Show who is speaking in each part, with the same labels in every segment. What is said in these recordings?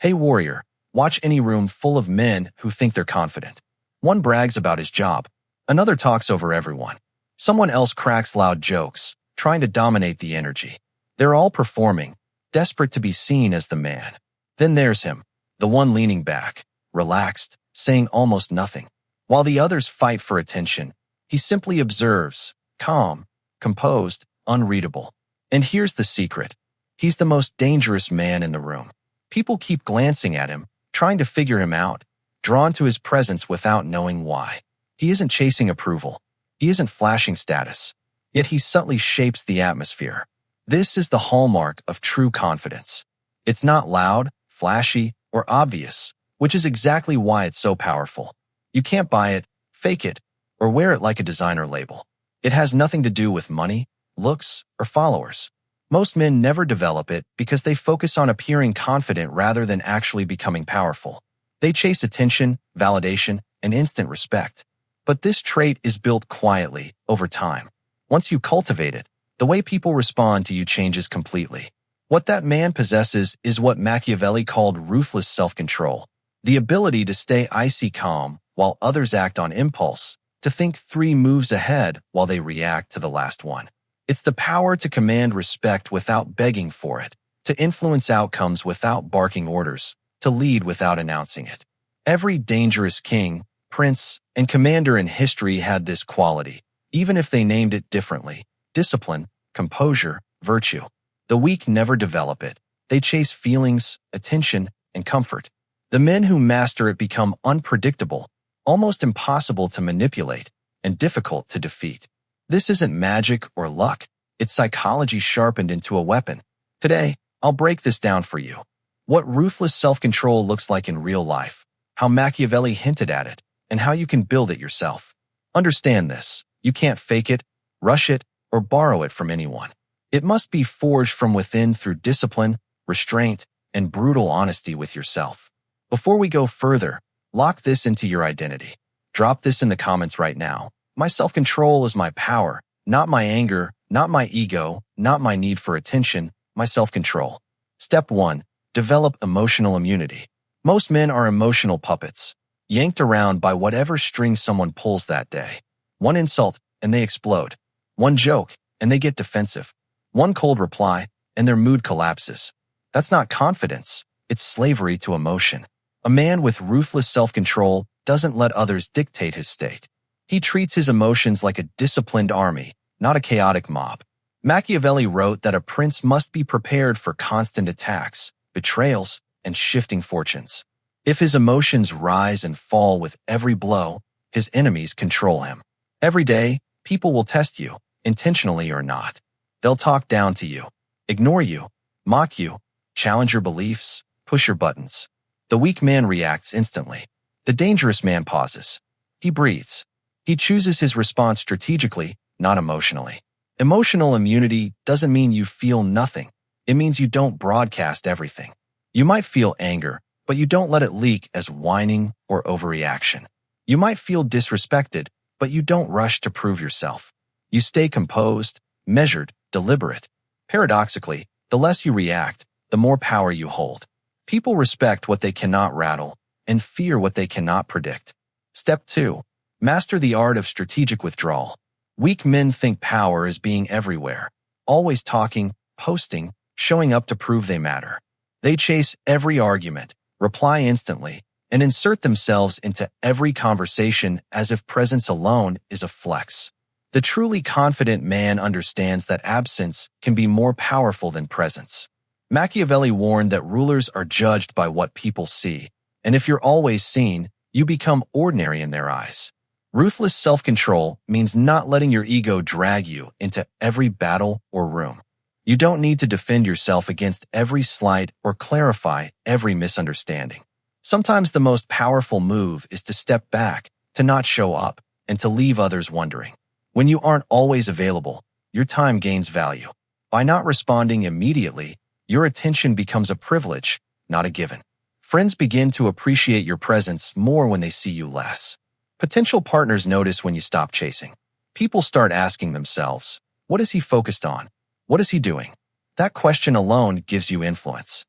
Speaker 1: Hey warrior, watch any room full of men who think they're confident. One brags about his job. Another talks over everyone. Someone else cracks loud jokes, trying to dominate the energy. They're all performing, desperate to be seen as the man. Then there's him, the one leaning back, relaxed, saying almost nothing. While the others fight for attention, he simply observes, calm, composed, unreadable. And here's the secret. He's the most dangerous man in the room. People keep glancing at him, trying to figure him out, drawn to his presence without knowing why. He isn't chasing approval. He isn't flashing status. Yet he subtly shapes the atmosphere. This is the hallmark of true confidence. It's not loud, flashy, or obvious, which is exactly why it's so powerful. You can't buy it, fake it, or wear it like a designer label. It has nothing to do with money, looks, or followers. Most men never develop it because they focus on appearing confident rather than actually becoming powerful. They chase attention, validation, and instant respect. But this trait is built quietly, over time. Once you cultivate it, the way people respond to you changes completely. What that man possesses is what Machiavelli called ruthless self-control, the ability to stay icy calm while others act on impulse, to think 3 moves ahead while they react to the last one. It's the power to command respect without begging for it, to influence outcomes without barking orders, to lead without announcing it. Every dangerous king, prince, and commander in history had this quality, even if they named it differently: discipline, composure, virtue. The weak never develop it. They chase feelings, attention, and comfort. The men who master it become unpredictable, almost impossible to manipulate, and difficult to defeat. This isn't magic or luck. It's psychology sharpened into a weapon. Today, I'll break this down for you. What ruthless self-control looks like in real life, how Machiavelli hinted at it, and how you can build it yourself. Understand this. You can't fake it, rush it, or borrow it from anyone. It must be forged from within through discipline, restraint, and brutal honesty with yourself. Before we go further, lock this into your identity. Drop this in the comments right now. My self-control is my power, not my anger, not my ego, not my need for attention, my self-control. Step 1. Develop emotional immunity. Most men are emotional puppets, yanked around by whatever string someone pulls that day. One insult, and they explode. One joke, and they get defensive. One cold reply, and their mood collapses. That's not confidence. It's slavery to emotion. A man with ruthless self-control doesn't let others dictate his state. He treats his emotions like a disciplined army, not a chaotic mob. Machiavelli wrote that a prince must be prepared for constant attacks, betrayals, and shifting fortunes. If his emotions rise and fall with every blow, his enemies control him. Every day, people will test you, intentionally or not. They'll talk down to you, ignore you, mock you, challenge your beliefs, push your buttons. The weak man reacts instantly. The dangerous man pauses. He breathes. He chooses his response strategically, not emotionally. Emotional immunity doesn't mean you feel nothing. It means you don't broadcast everything. You might feel anger, but you don't let it leak as whining or overreaction. You might feel disrespected, but you don't rush to prove yourself. You stay composed, measured, deliberate. Paradoxically, the less you react, the more power you hold. People respect what they cannot rattle and fear what they cannot predict. Step 2. Master the art of strategic withdrawal. Weak men think power is being everywhere, always talking, posting, showing up to prove they matter. They chase every argument, reply instantly, and insert themselves into every conversation as if presence alone is a flex. The truly confident man understands that absence can be more powerful than presence. Machiavelli warned that rulers are judged by what people see, and if you're always seen, you become ordinary in their eyes. Ruthless self-control means not letting your ego drag you into every battle or room. You don't need to defend yourself against every slight or clarify every misunderstanding. Sometimes the most powerful move is to step back, to not show up, and to leave others wondering. When you aren't always available, your time gains value. By not responding immediately, your attention becomes a privilege, not a given. Friends begin to appreciate your presence more when they see you less. Potential partners notice when you stop chasing. People start asking themselves, what is he focused on? What is he doing? That question alone gives you influence.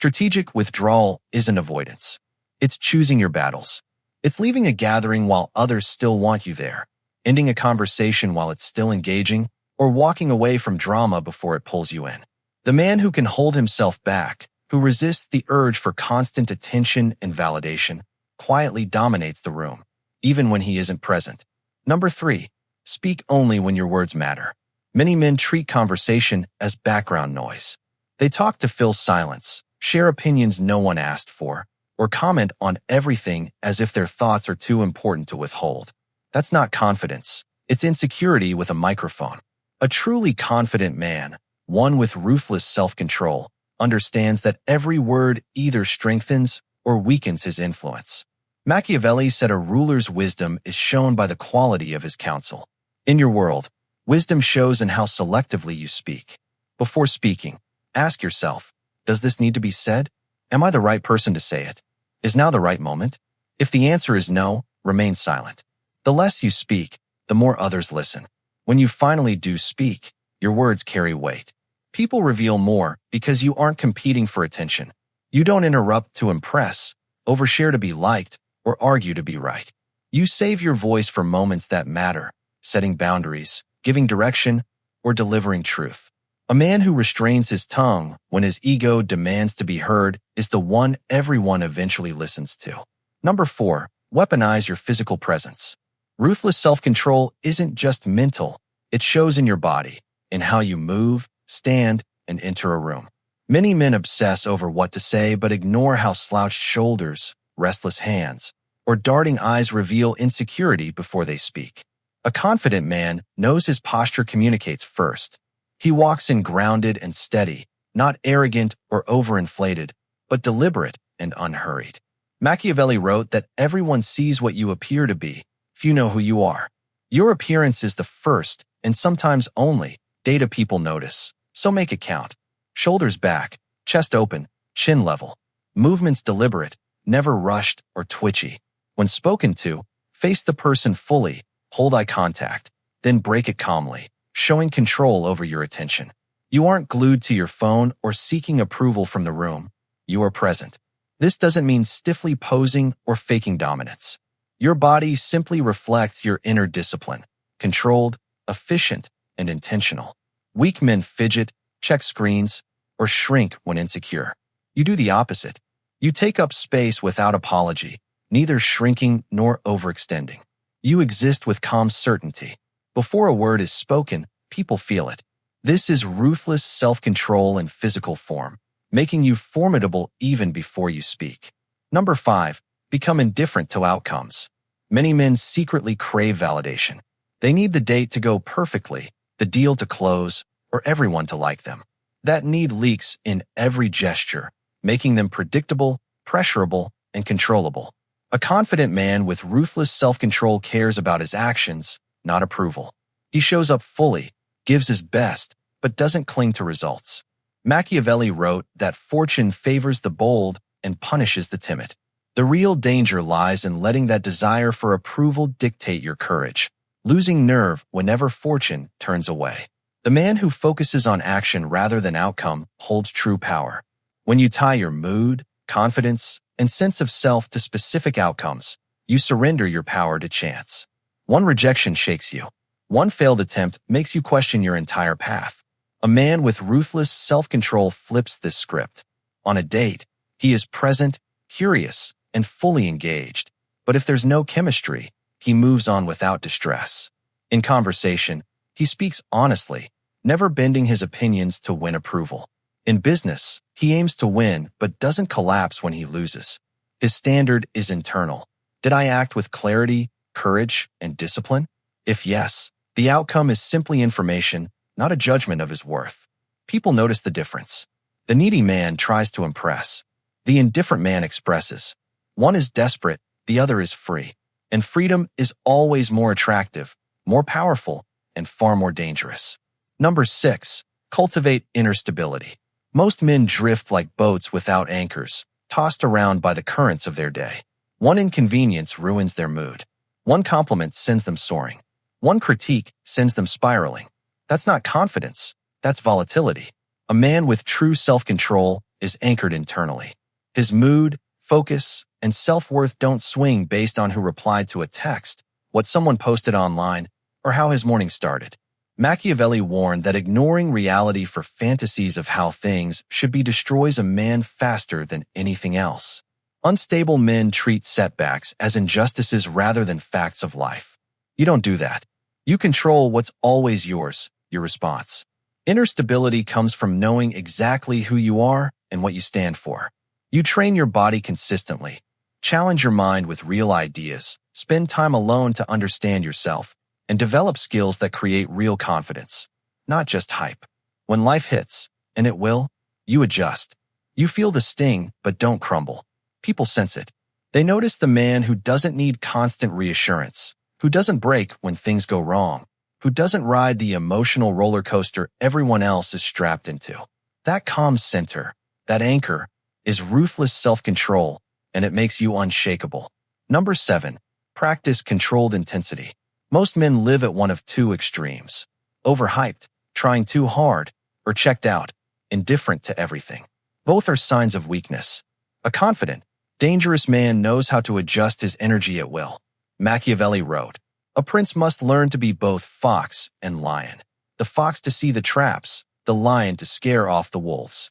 Speaker 1: Strategic withdrawal isn't avoidance. It's choosing your battles. It's leaving a gathering while others still want you there, ending a conversation while it's still engaging, or walking away from drama before it pulls you in. The man who can hold himself back, who resists the urge for constant attention and validation, quietly dominates the room, even when he isn't present. Number 3. Speak only when your words matter. Many men treat conversation as background noise. They talk to fill silence, share opinions no one asked for, or comment on everything as if their thoughts are too important to withhold. That's not confidence. It's insecurity with a microphone. A truly confident man, one with ruthless self-control, understands that every word either strengthens or weakens his influence. Machiavelli said a ruler's wisdom is shown by the quality of his counsel. In your world, wisdom shows in how selectively you speak. Before speaking, ask yourself, does this need to be said? Am I the right person to say it? Is now the right moment? If the answer is no, remain silent. The less you speak, the more others listen. When you finally do speak, your words carry weight. People reveal more because you aren't competing for attention. You don't interrupt to impress, overshare to be liked, or argue to be right. You save your voice for moments that matter, setting boundaries, giving direction, or delivering truth. A man who restrains his tongue when his ego demands to be heard is the one everyone eventually listens to. Number 4. Weaponize your physical presence. Ruthless self-control isn't just mental. It shows in your body, in how you move, stand, and enter a room. Many men obsess over what to say but ignore how slouched shoulders, restless hands, or darting eyes reveal insecurity before they speak. A confident man knows his posture communicates first. He walks in grounded and steady, not arrogant or overinflated, but deliberate and unhurried. Machiavelli wrote that everyone sees what you appear to be, few know who you are. Your appearance is the first, and sometimes only, data people notice, so make it count. Shoulders back, chest open, chin level. Movements deliberate, never rushed or twitchy. When spoken to, face the person fully, hold eye contact, then break it calmly, showing control over your attention. You aren't glued to your phone or seeking approval from the room. You are present. This doesn't mean stiffly posing or faking dominance. Your body simply reflects your inner discipline, controlled, efficient, and intentional. Weak men fidget, check screens, or shrink when insecure. You do the opposite. You take up space without apology, neither shrinking nor overextending. You exist with calm certainty. Before a word is spoken, people feel it. This is ruthless self-control in physical form, making you formidable even before you speak. Number 5. Become indifferent to outcomes. Many men secretly crave validation. They need the date to go perfectly, the deal to close, or everyone to like them. That need leaks in every gesture, making them predictable, pressurable, and controllable. A confident man with ruthless self-control cares about his actions, not approval. He shows up fully, gives his best, but doesn't cling to results. Machiavelli wrote that fortune favors the bold and punishes the timid. The real danger lies in letting that desire for approval dictate your courage, losing nerve whenever fortune turns away. The man who focuses on action rather than outcome holds true power. When you tie your mood, confidence, and sense of self to specific outcomes, you surrender your power to chance. One rejection shakes you. One failed attempt makes you question your entire path. A man with ruthless self-control flips this script. On a date, he is present, curious, and fully engaged. But if there's no chemistry, he moves on without distress. In conversation, he speaks honestly, never bending his opinions to win approval. In business, he aims to win but doesn't collapse when he loses. His standard is internal. Did I act with clarity, courage, and discipline? If yes, the outcome is simply information, not a judgment of his worth. People notice the difference. The needy man tries to impress. The indifferent man expresses. One is desperate, the other is free. And freedom is always more attractive, more powerful, and far more dangerous. Number 6. Cultivate inner stability. Most men drift like boats without anchors, tossed around by the currents of their day. One inconvenience ruins their mood. One compliment sends them soaring. One critique sends them spiraling. That's not confidence. That's volatility. A man with true self-control is anchored internally. His mood, focus, and self-worth don't swing based on who replied to a text, what someone posted online, or how his morning started. Machiavelli warned that ignoring reality for fantasies of how things should be destroys a man faster than anything else. Unstable men treat setbacks as injustices rather than facts of life. You don't do that. You control what's always yours, your response. Inner stability comes from knowing exactly who you are and what you stand for. You train your body consistently, challenge your mind with real ideas, spend time alone to understand yourself, and develop skills that create real confidence, not just hype. When life hits, and it will, you adjust. You feel the sting, but don't crumble. People sense it. They notice the man who doesn't need constant reassurance, who doesn't break when things go wrong, who doesn't ride the emotional roller coaster everyone else is strapped into. That calm center, that anchor, is ruthless self-control, and it makes you unshakable. Number 7. Practice controlled intensity. Most men live at one of two extremes: overhyped, trying too hard, or checked out, indifferent to everything. Both are signs of weakness. A confident, dangerous man knows how to adjust his energy at will. Machiavelli wrote, "A prince must learn to be both fox and lion. The fox to see the traps, the lion to scare off the wolves."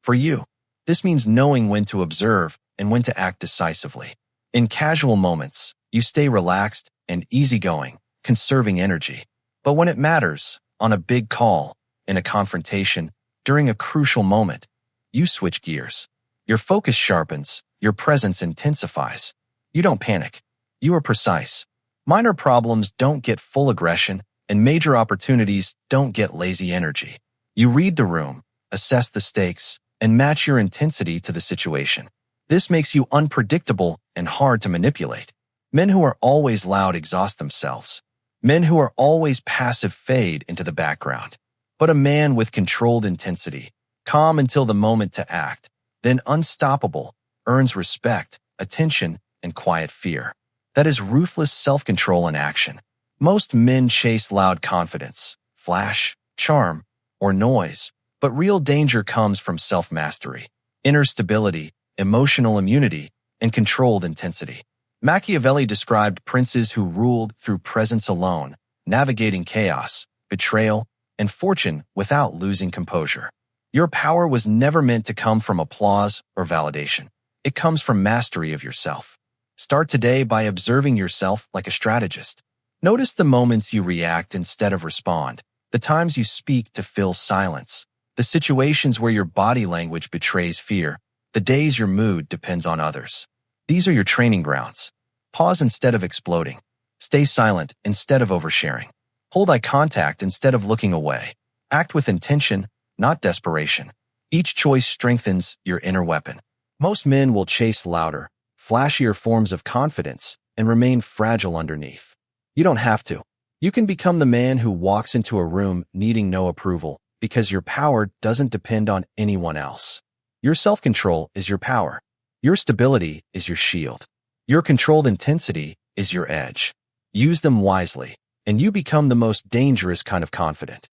Speaker 1: For you, this means knowing when to observe and when to act decisively. In casual moments, you stay relaxed and easygoing, conserving energy. But when it matters, on a big call, in a confrontation, during a crucial moment, you switch gears. Your focus sharpens, your presence intensifies. You don't panic. You are precise. Minor problems don't get full aggression, and major opportunities don't get lazy energy. You read the room, assess the stakes, and match your intensity to the situation. This makes you unpredictable and hard to manipulate. Men who are always loud exhaust themselves. Men who are always passive fade into the background. But a man with controlled intensity, calm until the moment to act, then unstoppable, earns respect, attention, and quiet fear. That is ruthless self-control in action. Most men chase loud confidence, flash, charm, or noise, but real danger comes from self-mastery, inner stability, emotional immunity, and controlled intensity. Machiavelli described princes who ruled through presence alone, navigating chaos, betrayal, and fortune without losing composure. Your power was never meant to come from applause or validation. It comes from mastery of yourself. Start today by observing yourself like a strategist. Notice the moments you react instead of respond, the times you speak to fill silence, the situations where your body language betrays fear, the days your mood depends on others. These are your training grounds. Pause instead of exploding. Stay silent instead of oversharing. Hold eye contact instead of looking away. Act with intention, not desperation. Each choice strengthens your inner weapon. Most men will chase louder, flashier forms of confidence and remain fragile underneath. You don't have to. You can become the man who walks into a room needing no approval because your power doesn't depend on anyone else. Your self-control is your power. Your stability is your shield. Your controlled intensity is your edge. Use them wisely, and you become the most dangerous kind of confident.